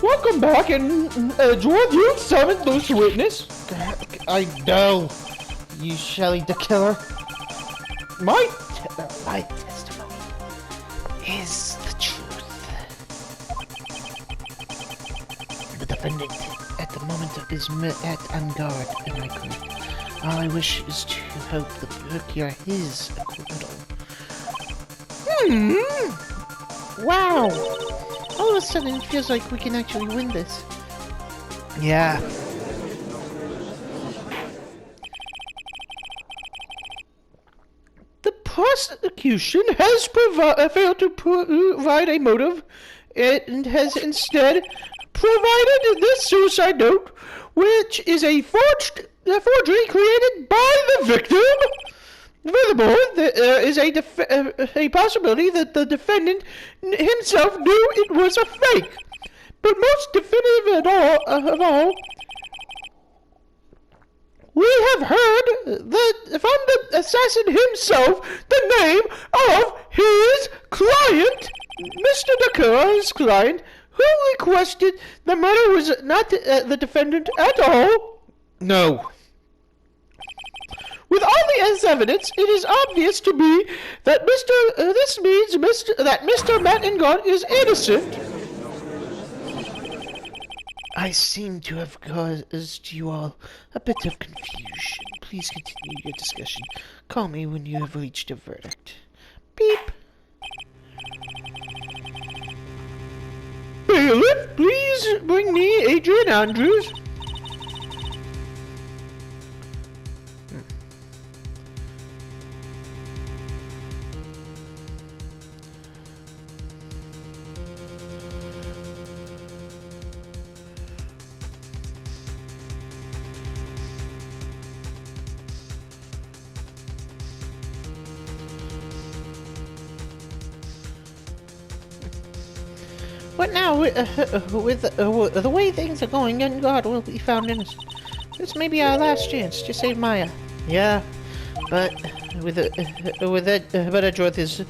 Welcome back, and George, you summoned this witness. I know. You Shelley the killer. My testimony is the truth. The defendant, at the moment, is on guard, am I correct? All I wish is to hope the procure his acquittal. Wow! All of a sudden, it feels like we can actually win this. Yeah. The prosecution has failed to provide a motive and has instead provided this suicide note, which is a forgery created by the victim. Furthermore, there is a possibility that the defendant himself knew it was a fake. But most definitive of all, we have heard that from the assassin himself the name of his client, Mr. Dakara's client, who requested the murder was not the defendant at all. No. With all this evidence, it is obvious to me that this means that Mr. Mattengard is innocent. I seem to have caused you all a bit of confusion. Please continue your discussion. Call me when you have reached a verdict. Beep. Bailiff, please bring me Adrian Andrews. What now, with the way things are going, and God will be found innocent. This may be our last chance to save Maya. Yeah, but but Edgeworth is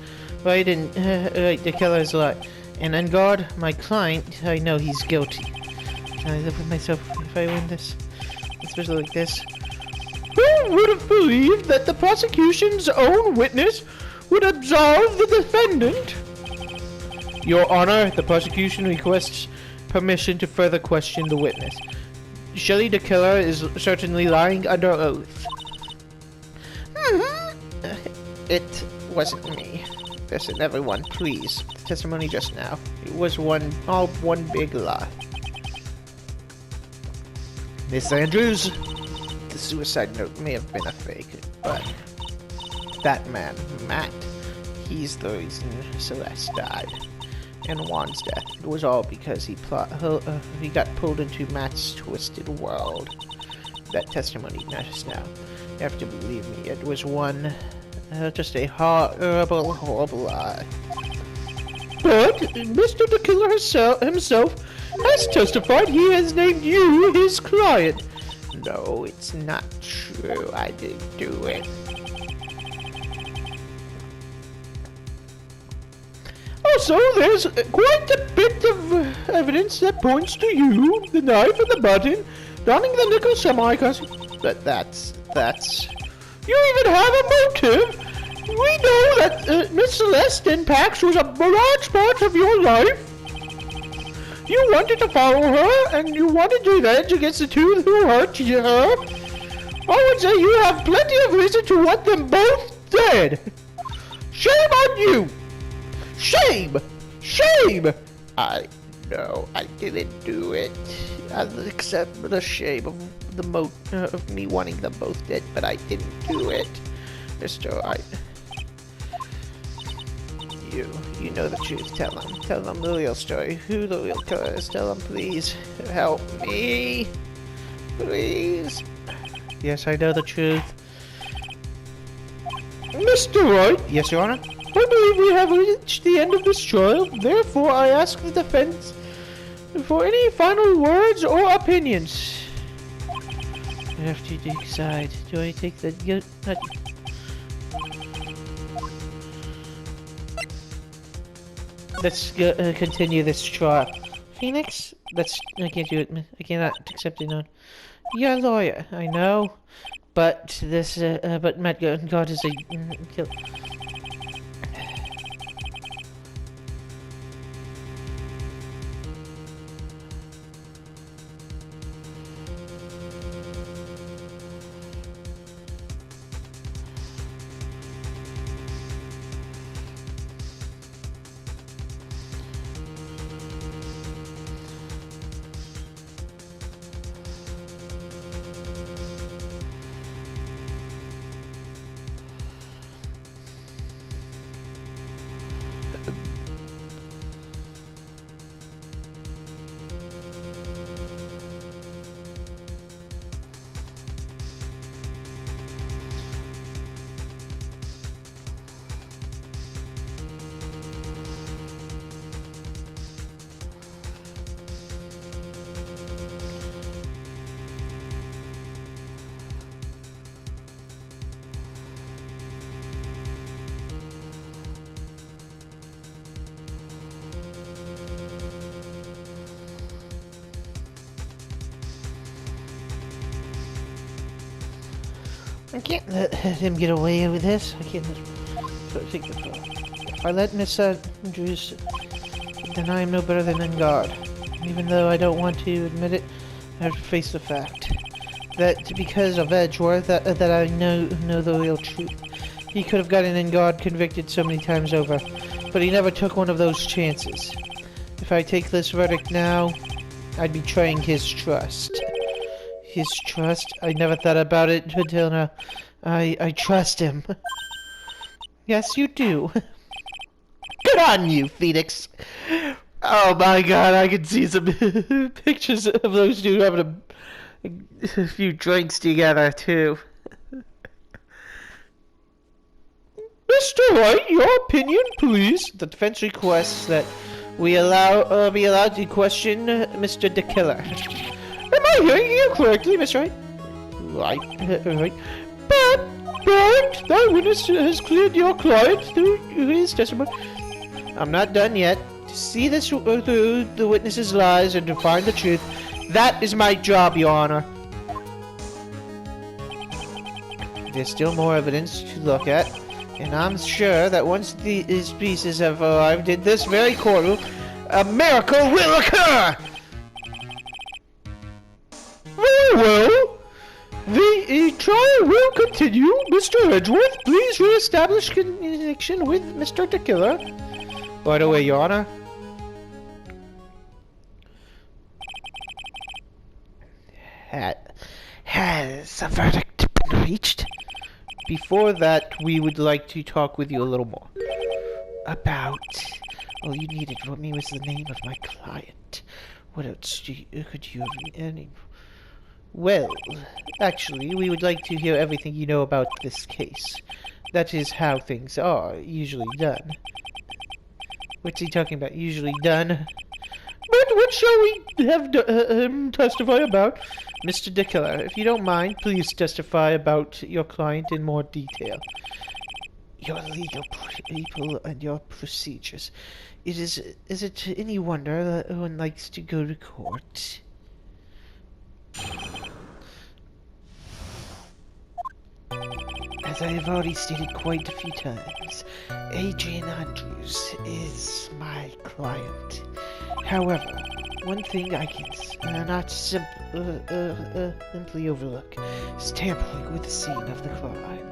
right, and the killer is alive. And on guard, my client, I know he's guilty. Can I live with myself if I win this? Especially like this. Who would have believed that the prosecution's own witness would absolve the defendant? Your Honor, the prosecution requests permission to further question the witness. Shelley the killer is certainly lying under oath. It wasn't me. Listen, everyone, please. The testimony just now. It was all one big lie. Miss Andrews, the suicide note may have been a fake, but that man, Matt, he's the reason Celeste died. And Juan's death. It was all because he got pulled into Matt's twisted world. That testimony just now. You have to believe me, it was just a horrible lie. But Mr. the Killer himself has testified he has named you his client. No, it's not true. I didn't do it. Also, there's quite a bit of evidence that points to you, the knife and the button, donning the nickel semi-custom. But that's... You even have a motive! We know that Miss Celeste and Pax was a large part of your life. You wanted to follow her, and you wanted revenge against the two who hurt her. I would say you have plenty of reason to want them both dead. Shame on you! Shame! Shame! I didn't do it. I'll accept the shame of of me wanting them both dead, but I didn't do it. Mr. Wright. You know the truth. Tell them the real story. Who the real killer is. Tell them, please. Help me. Please. Yes, I know the truth. Mr. Wright? Yes, Your Honor? I believe we have reached the end of this trial. Therefore, I ask the defense for any final words or opinions. I have to decide. Do I take the guilt? Let's continue this trial. Phoenix? I can't do it. I cannot accept it. No. You're a lawyer, I know. But but Matt God is a kill. I can't let him get away with this. I can't take the phone. If I let Miss Andrews, then I am no better than in God. Even though I don't want to admit it, I have to face the fact that because of Edgeworth, that I know the real truth. He could have gotten in God convicted so many times over, but he never took one of those chances. If I take this verdict now, I'd be betraying his trust. His trust? I never thought about it until now. I trust him. Yes, you do. Good on you, Phoenix. Oh my god, I can see some pictures of those two having a few drinks together, too. Mr. Wright, your opinion, please. The defense requests that we be allowed to question Mr. the Killer. Am I hearing you correctly, Miss Wright? Right. But that witness has cleared your client through his testimony. I'm not done yet. To see this through the witness's lies and to find the truth, that is my job, Your Honor. There's still more evidence to look at, and I'm sure that once these pieces have arrived in this very courtroom, a miracle will occur! Very well. The trial will continue. Mr. Edgeworth, please re-establish connection with Mr. the Killer. Right away, Your Honor. Has a verdict been reached? Before that, we would like to talk with you a little more. About... All you needed from me was the name of my client. What else could you have... any... Well, actually, we would like to hear everything you know about this case. That is how things are usually done. What's he talking about? Usually done? But what shall we have him testify about? Mr. the Killer, if you don't mind, please testify about your client in more detail. Your legal people and your procedures. Is it any wonder that one likes to go to court? As I have already stated quite a few times, Adrian Andrews is my client. However, one thing I can not simply overlook is tampering with the scene of the crime.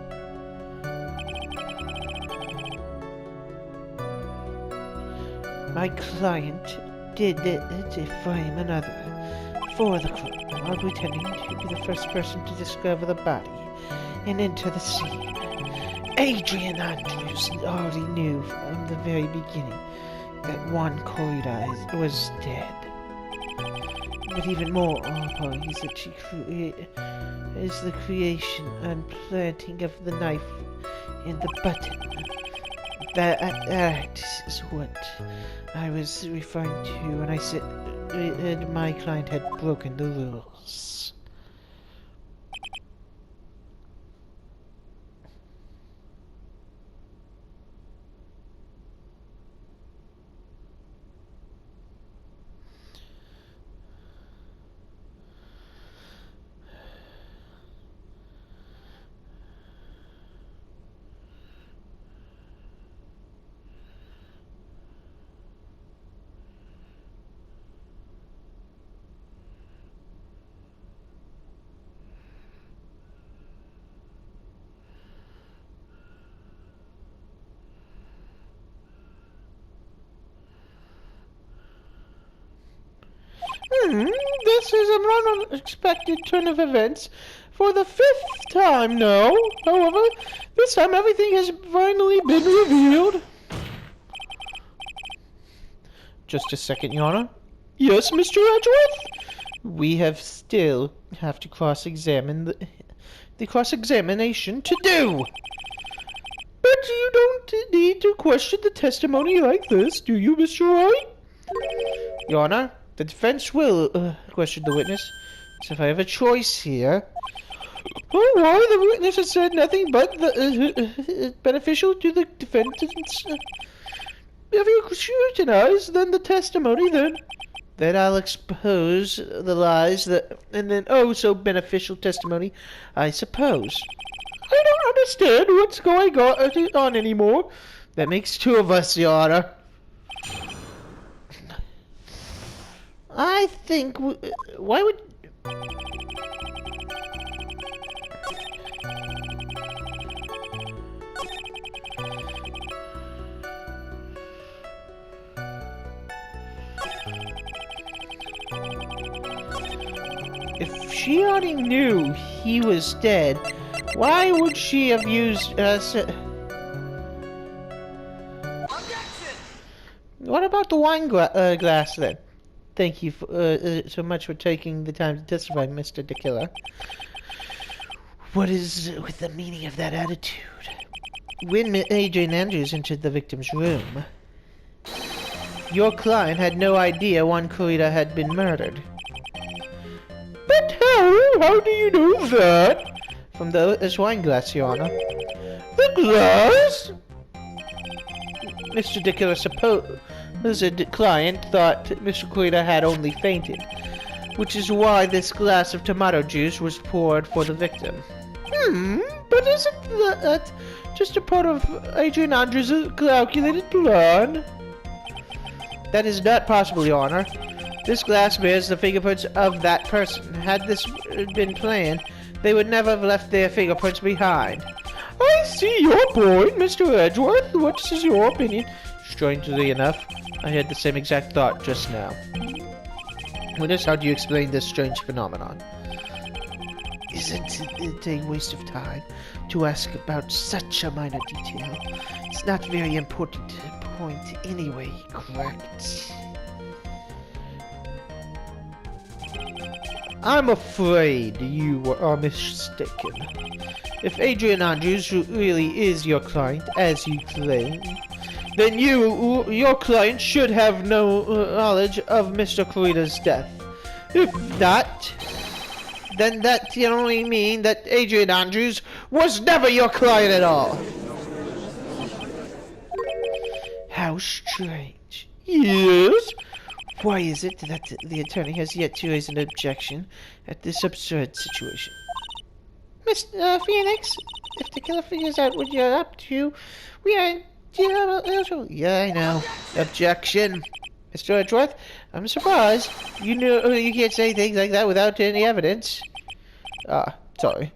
My client did frame another for the crime while pretending to be the first person to discover the body and enter the scene. Adrian Andrews already knew from the very beginning that Juan Corrida was dead. But even more appalling is that is the creation and planting of the knife in the button. That is what I was referring to when I said my client had broken the rules. This is an unexpected turn of events for the 5th time now. However, this time everything has finally been revealed. Just a second, Your Honor. Yes, Mr. Edgeworth? We still have to cross-examine the cross-examination to do. But you don't need to question the testimony like this, do you, Mr. Wright? Your Honor, the defense will question the witness. So if I have a choice here... Oh, why? The witness has said nothing but the beneficial to the defendants. If you scrutinize then the testimony, then I'll expose the lies and then so beneficial testimony, I suppose. I don't understand what's going on anymore. That makes 2 of us, Your Honor. I think... why would... If she already knew he was dead, why would she have used us? Objection! What about the wine glass then? Thank you so much for taking the time to testify, Mr. DeKiller. What is with the meaning of that attitude? When Adrian Andrews entered the victim's room, your client had no idea Juan Corrida had been murdered. But how? How do you know that? From this wine glass, Your Honor. The glass? Mr. DeKiller supposed the client thought Mr. Corrida had only fainted, which is why this glass of tomato juice was poured for the victim. But isn't that just a part of Adrian Andrews' calculated plan? That is not possible, Your Honor. This glass bears the fingerprints of that person. Had this been planned, they would never have left their fingerprints behind. I see your point, Mr. Edgeworth. What is your opinion? Strangely enough, I had the same exact thought just now. Witness, how do you explain this strange phenomenon? Isn't it a waste of time to ask about such a minor detail? It's not very important point anyway, correct? I'm afraid you are mistaken. If Adrian Andrews really is your client, as you claim, then your client should have no knowledge of Mr. Corrida's death. If not, then that can only mean that Adrian Andrews was never your client at all. How strange. Yes? Why is it that the attorney has yet to raise an objection at this absurd situation? Miss Phoenix, if the killer figures out what you're up to, we are... Yeah, I know. Objection. Mr. Edgeworth, I'm surprised. You know you can't say things like that without any evidence. Sorry.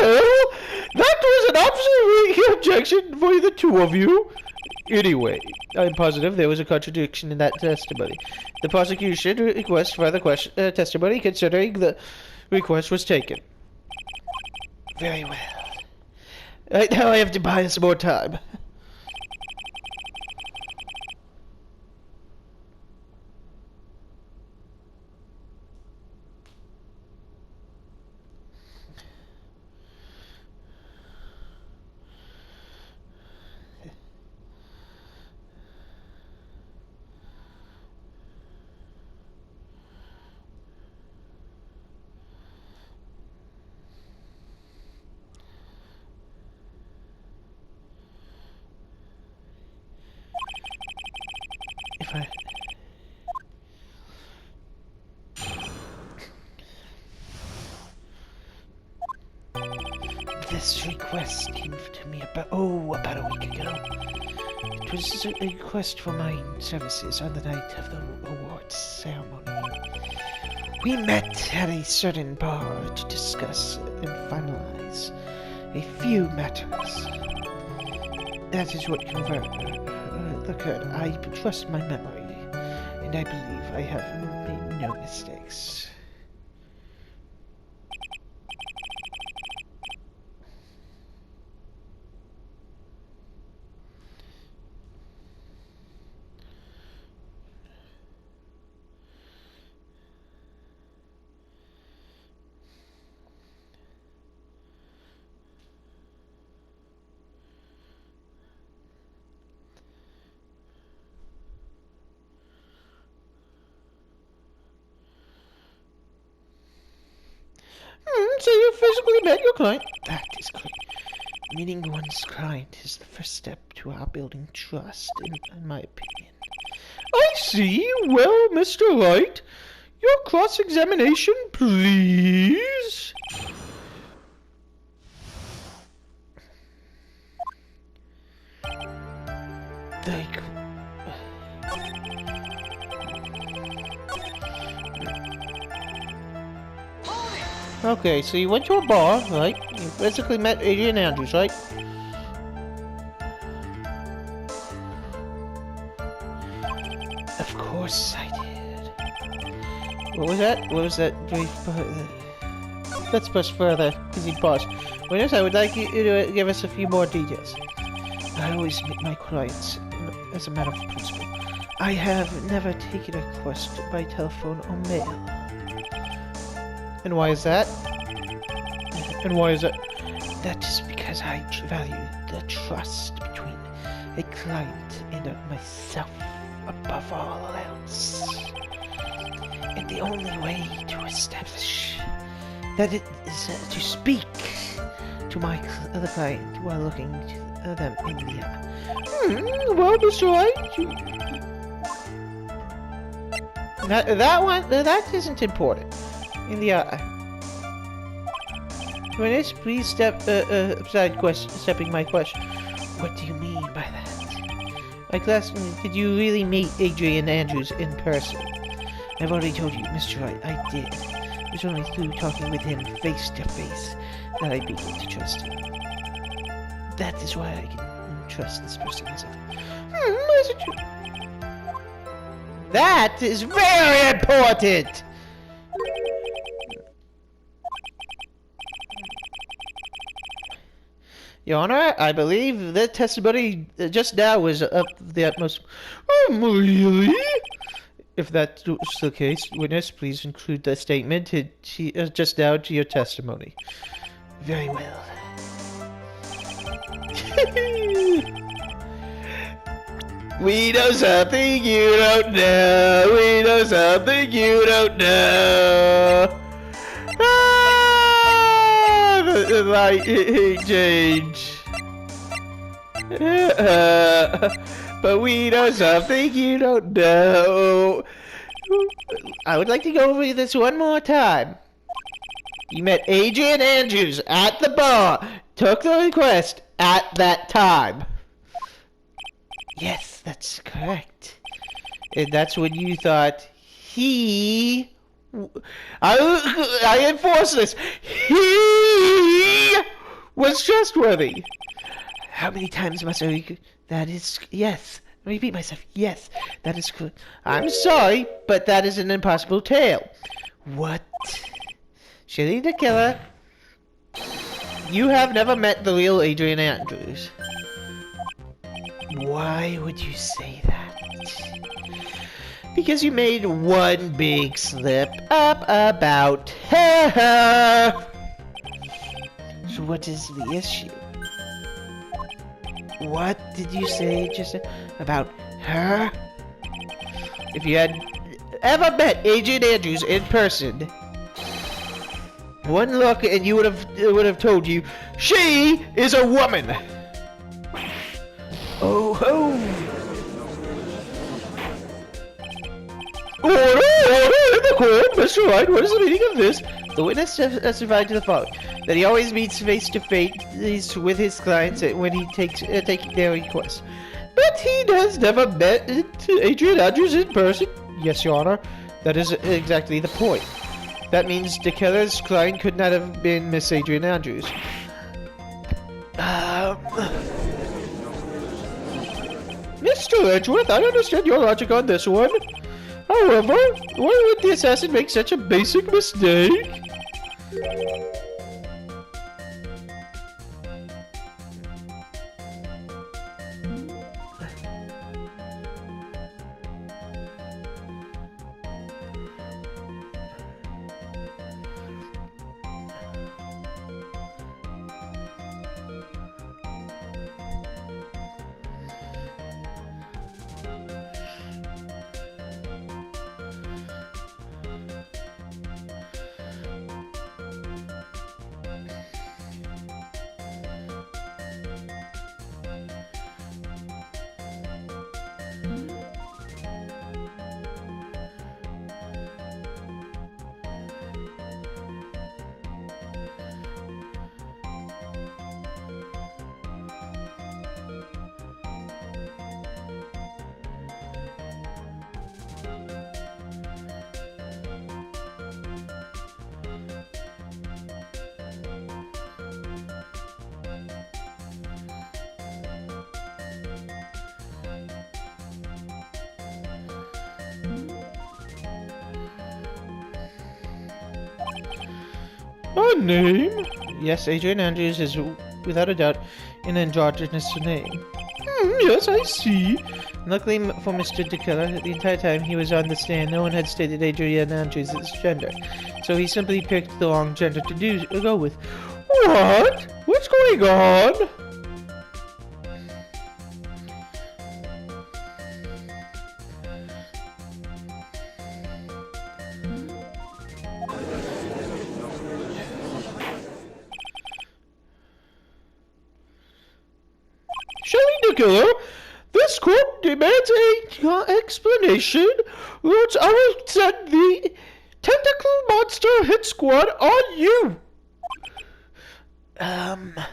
Well, that was an absolute objection for the 2 of you. Anyway, I'm positive there was a contradiction in that testimony. The prosecution requests further testimony considering the request was taken. Very well. Right now I have to buy us more time. This request came to me about a week ago. It was a request for my services on the night of the awards ceremony. We met at a certain bar to discuss and finalize a few matters. That is what occurred. I trust my memory and I believe I have made no mistakes. So you physically met your client? That is correct. Meeting one's client is the first step to our building trust, in my opinion. I see. Well, Mr. Wright, your cross-examination, please. Like... Okay, so you went to a bar, right? You basically met Adrian Andrews, right? Of course I did. What was that? What was that brief? Let's push further, because he paused. Witness, I would like you to give us a few more details. I always meet my clients as a matter of principle. I have never taken a request by telephone or mail. And why is that? And why is that? That is because I value the trust between a client and myself above all else. And the only way to establish that it is to speak to my other client while looking to them in the eye. Well, Mr. Wright, that isn't important. In the eye. Witness, please step aside stepping my question. What do you mean by that? My class, did you really meet Adrian Andrews in person? I've already told you, Mr. Wright, I did. It was only through talking with him face to face that I began to trust him. That is why I can trust this person as Is it true? That is very important! Your Honor, I believe the testimony just now was of the utmost... Really? If that's the case, witness, please include the statement just now to your testimony. Very well. We know something you don't know. We know something you don't know. The light change. But we know something you don't know. I would like to go over this one more time. You met Adrian Andrews at the bar. Took the request at that time. Yes, that's correct. And that's when you thought he... I enforce this. He was trustworthy. How many times must I... That is... Yes. Let me repeat myself. Yes, that is correct. I'm sorry, but that is an impossible tale. What? Shitty the killer. You have never met the real Adrian Andrews. Why would you say that? Because you made one big slip up about her. So what is the issue? What did you say just about her? If you had ever met Adrian Andrews in person, one look and you would have told you she is a woman. Oh ho! Order in the court, Mr. Wright. What is the meaning of this? The witness testified to the following: that he always meets face to face with his clients when he takes taking their requests. But he has never met Adrian Andrews in person. Yes, Your Honor. That is exactly the point. That means the killer's client could not have been Miss Adrian Andrews. Mr. Edgeworth, I understand your logic on this one. However, why would the assassin make such a basic mistake? A name? Yes, Adrian Andrews is without a doubt an androgynous name. Yes, I see. Luckily for Mr. DeKiller, the entire time he was on the stand, no one had stated Adrian Andrews' gender. So he simply picked the wrong gender to go with. What? What's going on? DeKiller, this court demands an explanation, or else I will send the tentacle monster hit squad on you. I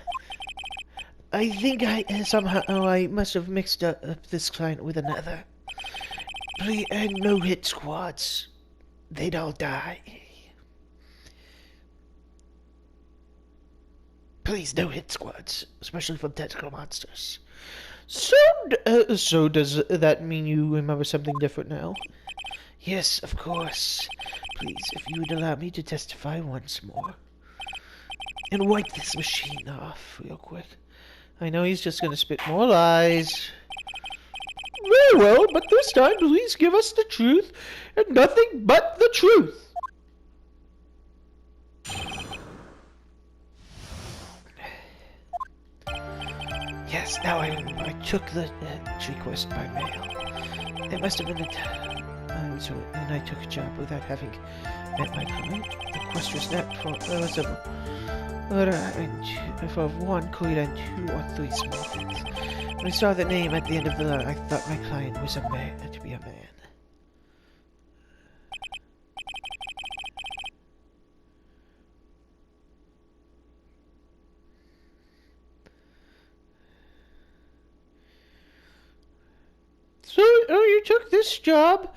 think I must have mixed up this client with another. Please, no hit squads. They'd all die. Please, no hit squads, especially for tentacle monsters. So does that mean you remember something different now? Yes, of course. Please, if you would allow me to testify once more. And wipe this machine off real quick. I know he's just gonna spit more lies. Very well, but this time please give us the truth, and nothing but the truth. Yes, now I remember. I took the request by mail. It must have been and I took a job without having met my client. The request was not for one clear and 2 or 3 small things. When I saw the name at the end of the line, I thought my client was a man, to be a man. So, you took this job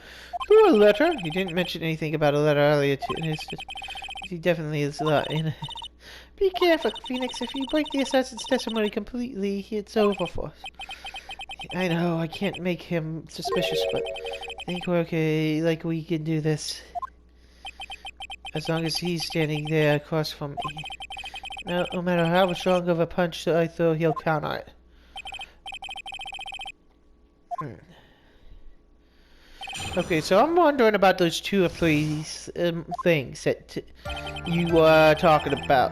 through a letter? He didn't mention anything about a letter earlier. He definitely is in. Be careful, Phoenix. If you break the assassin's testimony completely, it's over for us. I know, I can't make him suspicious, but I think we're okay. Like, we can do this. As long as he's standing there across from me. No matter how strong of a punch I throw, he'll counter it. Okay, so I'm wondering about those 2 or 3 things that you were talking about.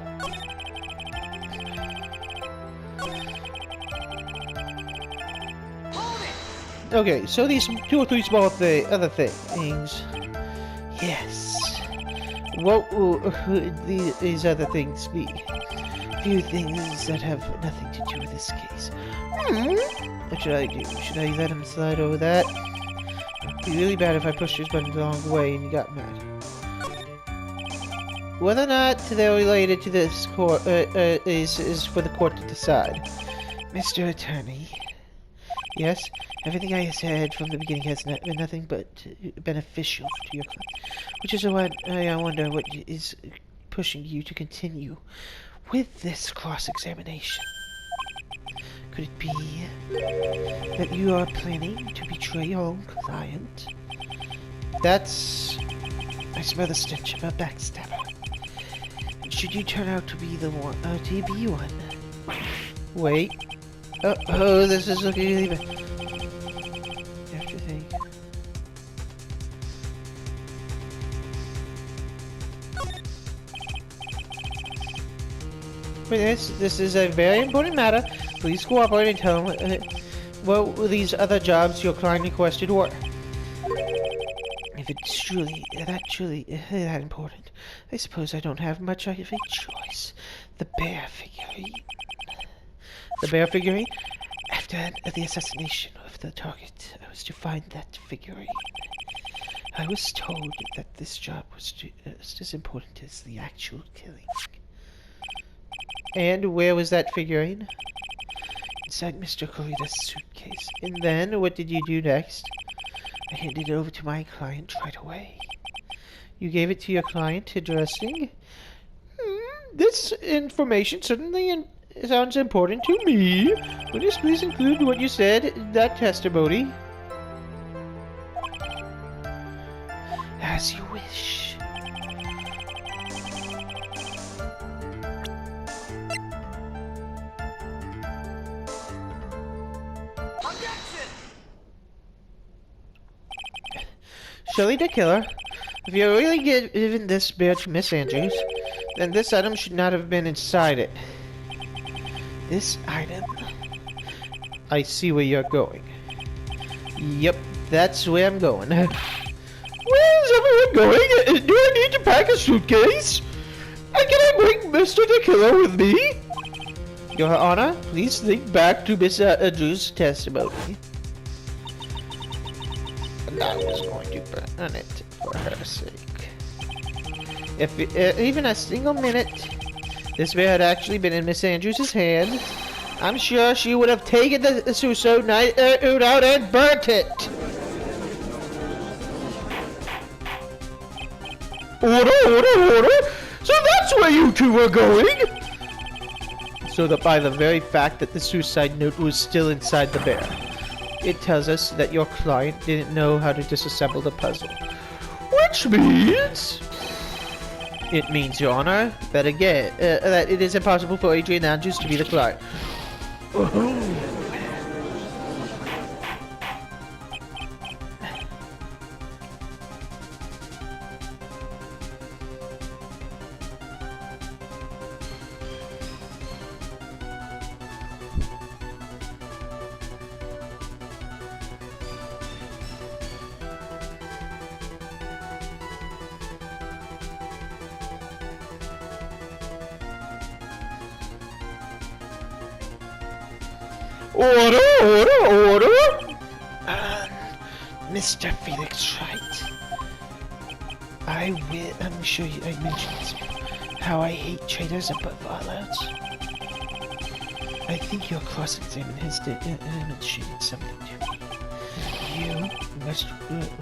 Okay, so these 2 or 3 small other things. Yes. What will these other things be? Few things that have nothing to do with this case. What should I do? Should I let him slide over that? It'd be really bad if I pushed his button the wrong way and he got mad. Whether or not they're related to this court is for the court to decide. Mr. Attorney. Yes, everything I said from the beginning has been nothing but beneficial to your client. Which is why I wonder what is pushing you to continue with this cross-examination. Could it be that you are planning to betray your own client? That's... I smell the stench of a backstabber. Should you turn out to be the one, Wait. Oh, this is looking really bad. You have to think. This is a very important matter. Please cooperate and tell him what these other jobs your client requested were. If it's truly that important, I suppose I don't have much of a choice. The bear figurine. The bear figurine? After the assassination of the target, I was to find that figurine. I was told that this job was just as important as the actual killing. And where was that figurine? Inside Mr. Corrida's suitcase. And then, what did you do next? I handed it over to my client right away. You gave it to your client? Interesting. This information certainly sounds important to me. Would you please include what you said in that testimony? As you wish. Shirley the killer. If you're really giving this bear to Miss Andrews, then this item should not have been inside it. This item? I see where you're going. Yep, that's where I'm going. Where's everyone going? Do I need to pack a suitcase? And can I bring Mr. the Killer with me? Your Honor, please think back to Miss Andrews' testimony. And I was going to burn it for her sake. If even a single minute this bear had actually been in Miss Andrews' hand, I'm sure she would have taken the suicide knife out and burnt it. Order! So that's where you two were going? So that by the very fact that the suicide note was still inside the bear, it tells us that your client didn't know how to disassemble the puzzle. Which means... It means, Your Honor, that again, that it is impossible for Adrian Andrews to be the client. Order! Mr. Felix Wright. I'm sure I mentioned this before, how I hate traitors above all else. I think your cross-examination has demonstrated something to me. You must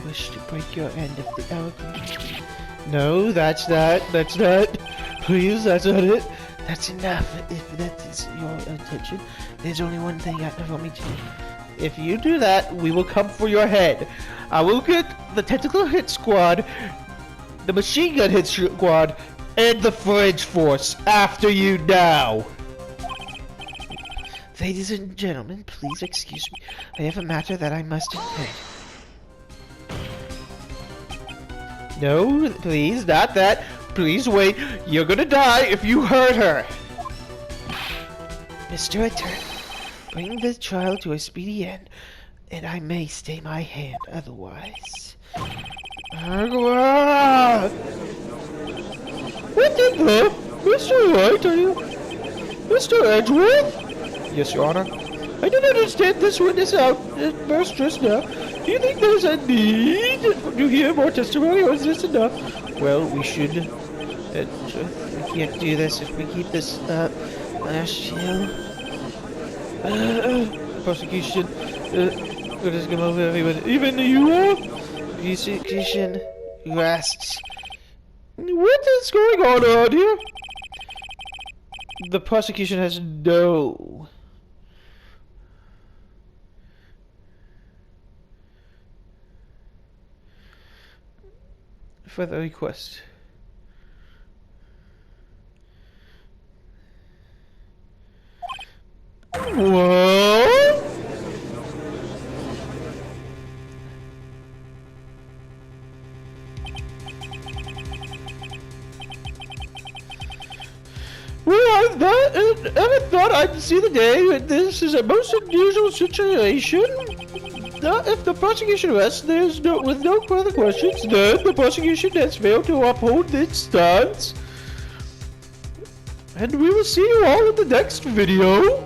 wish to break your end of the agreement. No, that's not. Please, that's not it. That's enough. If that is your intention, there's only one thing for me to do. If you do that, we will come for your head. I will get the tentacle hit squad, the machine gun hit squad, and the fridge force after you now. Ladies and gentlemen, please excuse me. I have a matter that I must attend. No, please, not that. Please wait. You're gonna die if you hurt her. Mr. Attorney, bring the trial to a speedy end, and I may stay my hand otherwise. What the? Mr. Wright, are you... Mr. Edgeworth? Yes, Your Honor. I didn't understand this witness outburst just now. Do you think there's a need to hear more testimony, or is this enough? Well, we should... we can't do this if we keep this last chill. Prosecution... What is going over everyone? Even you all? Prosecution... rests. What is going on around here? The prosecution has no... further request. What? Well, I never thought I'd see the day when this is a most unusual situation. If the prosecution rests, with no further questions, then the prosecution has failed to uphold its stance. And we will see you all in the next video.